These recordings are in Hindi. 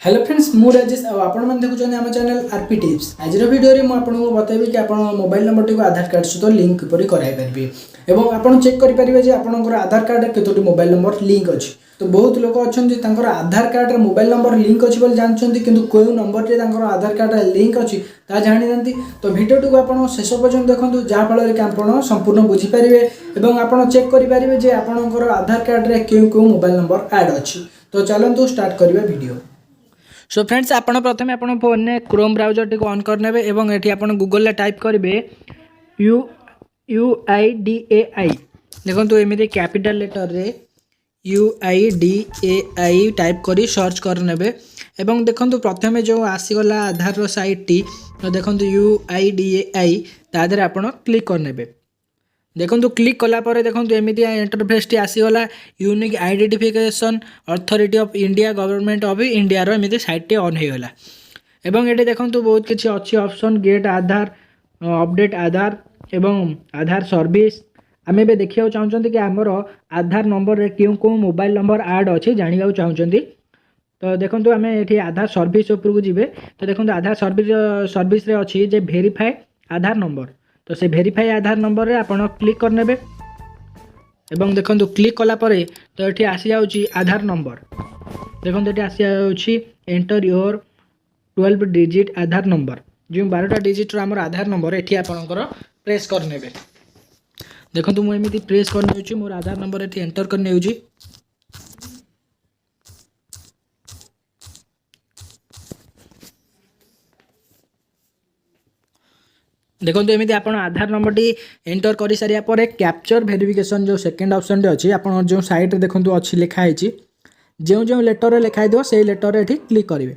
हेलो फ्रेंड्स मु राजेश आपण मैंने देखुं आम चैनल आरपी टिप्स आज वीडियो में मुझे बताइबी कि आप मोबाइल नंबर टी आधार कार्ड सहित लिंक किपर कराइपारे और आप चेक करेंगे जे आपंकर आधार कार्ड केतोटी मोबाइल नंबर लिंक अच्छी तो बहुत लोग अच्छा आधार कार्ड मोबाइल नंबर लिंक अच्छी बोली जानते कि कौ नंबर टे आधार कार्ड लिंक अच्छी ता जानी ना तो भिडियो टी आप शेष पर्यटन देखो जहाँफल कि आप संपूर्ण बुझीपारे और आप चेक करेंगे जे आपंकर आधार कार्ड में क्यों क्यों मोबाइल नंबर ऐड अच्छी तो चलतु स्टार्ट करवा वीडियो। सो फ्रेंड्स आपण प्रथम आप फोन में क्रोम ब्राउजर टी ऑन करने और ये आप गूगल टाइप करेंगे UIDAI देखो एमती कैपिटल लेटर रे UIDAI टाइप करी सर्च करने एवं देखो प्रथम जो आसीगला आधार साइट टी तो देखो UIDAI तादर आप क्लिक करने देखो क्लिक कलापर देखो एमती इंटरफेस टी आसीगला unique identification authority of India government of India रो एमती साइट टी ऑन हो गला एवं ये देखो बहुत किसी अच्छी ऑप्शन गेट आधार अपडेट आधार एवं आधार सर्विस आम ए देखा चाहते कि आमर आधार नंबर रे क्यों क्यों मोबाइल नंबर ऐड अच्छी जानवा चाहते तो देखो आम ये आधार सर्विस उपरकू जी तो देखो आधार सर्विस अच्छी जे वेरीफाई आधार नंबर तो से वेरीफाई आधार नंबर रे आप क्लिक करने एवं देखो क्लिक कलापर तो ये आसी जाऊँगी आधार नंबर देखो ये आसी जाऊँगी enter your 12 digit Aadhaar number जो 12टा डिजिट आम आधार नंबर ये आपंकर प्रेस करने देखो मुझे प्रेस करने मोर आधार नंबर ये एंटर करने देखो एमती आप आधार नंबर टी एंटर कर सारिया पर कैप्चर वेरिफिकेशन जो सेकंड ऑप्शन टे अच्छी आप जो साइट रे देखो अच्छी लिखाई जो जो लेटर लिखाई दो से लेटर ये क्लिक करेंगे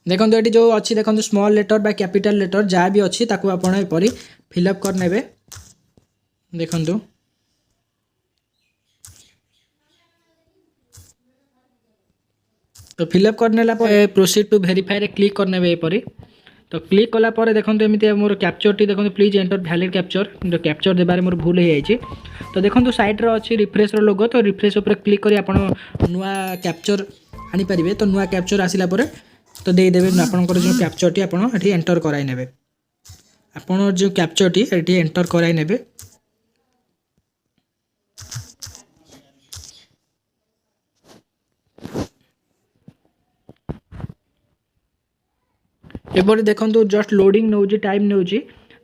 देखो ये जो अच्छी देखो स्मॉल लेटर बा कैपिटल लेटर जहाँ भी अच्छी ताकू आपड़ एपरी फिलअप करने देखो तो फिलअप करने प्रोसीड टू वेरीफाई रे क्लिक करने एपरी तो क्लिक कलापर देखो एमती मोर कैप्चर टी देखो प्लीज एंटर वैलिड कैप्चर जो कैप्चर देबारे मोर भूल हो जाए तो देखो साइड रे अच्छी रिफ्रेश लोगो तो रिफ्रेश उपर क्लिक करी आप नुआ कैप्चर आनी पारिबे तो नुआ कैप्चर आसिला परे तो देदेवे आपंकर जो कैप्चर टी आप एंटर कराई नेबे आपन जो कैप्चर टी ये एंटर कराई नेबे एपरी देखो just loading now time now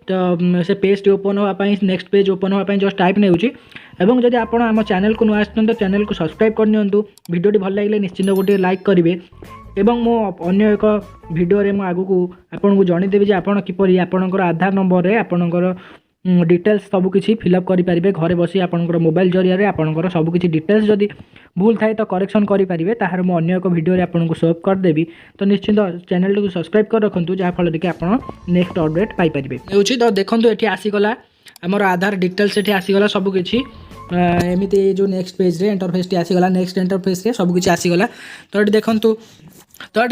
तो से पेज टी ओपन होगापाई नेक्स्ट पेज ओपन होगापाई जस्ट टाइप नौ एवं जब आप आम चैनल को नुआ तो चैनल को सब्सक्राइब करनी वीडियो भल लगे निश्चिंत गोटे लाइक करेंगे एवं मो अन्य एक वीडियो रे आगु को आपको जनईदेवी जे आपड़ किपरि आपणकर आधार नंबर रे आपणकर डिटेल्स सबकि फिलअप करेंगे घरे बसी आपंकर मोबाइल जरिया आपंकर सबकि डिटेल्स जदि भूल थाए तो करेक्शन करेंगे ताहर मो अन्य एक वीडियो रे आपको सर्व करदेवी तो निश्चिंत चैनल को सब्सक्राइब कर रखुँ जहाँफल कि आप नेक्स्ट अपडेट पाइपर तो देखो ये आसीगला आमर आधार डिटेल्स ये आसीगला सबकि एमती जो नेक्स्ट पेज रे इंटरफेस टी आसीगला नेक्स्ट इंटरफेस रे सबकि आसीगला तो ये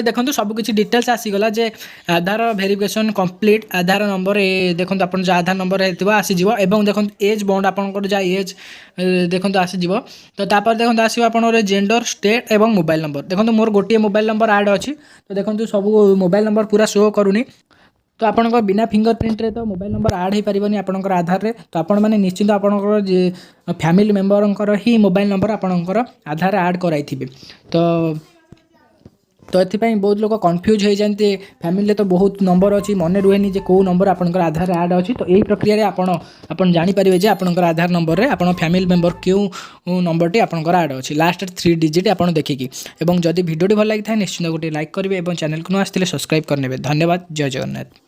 देखो सबकि डिटेल्स आसीगला जे आधार वेरिफिकेशन कंप्लीट आधार नंबर देखो आप जो आधार नंबर आसीज एवं देखो एज बॉन्ड आपंकर जहाँ एज देखो आसीज तो तापर देखो आसो आप जेंडर स्टेट एवं मोबाइल नंबर देखो मोर गोटे मोबाइल नंबर ऐड अच्छी तो देखो सब मोबाइल नंबर पूरा शो करूनी तो आपंकर बिना फिंगरप्रिंट रे तो मोबाइल नंबर ऐड हो पारिबनी आपंकर आधार रे तो आपण मैंने निश्चिंत आपंकर फैमिली मेंबर ही मोबाइल नंबर आपंकर आधार ऐड कराई तो ये बहुत लोग कन्फ्यूज हो जाते फैमिली तो बहुत नंबर अच्छी मन रुहेनी जे कौ नंबर आपंकर आधार ऐड अच्छी तो यही प्रक्रिया आपन जानीपारे जे आपंकर आधार नंबर रे आपन फैमिली मेंबर क्यों नंबर टी आपंकर ऐड अच्छी लास्ट 3 डिजिट आप देखिकी एवं जदि वीडियो भल लगी था निश्चिंत गोटे लाइक करेंगे और चैनल को न आसते सब्सक्राइब करने धन्यवाद जय जगन्नाथ।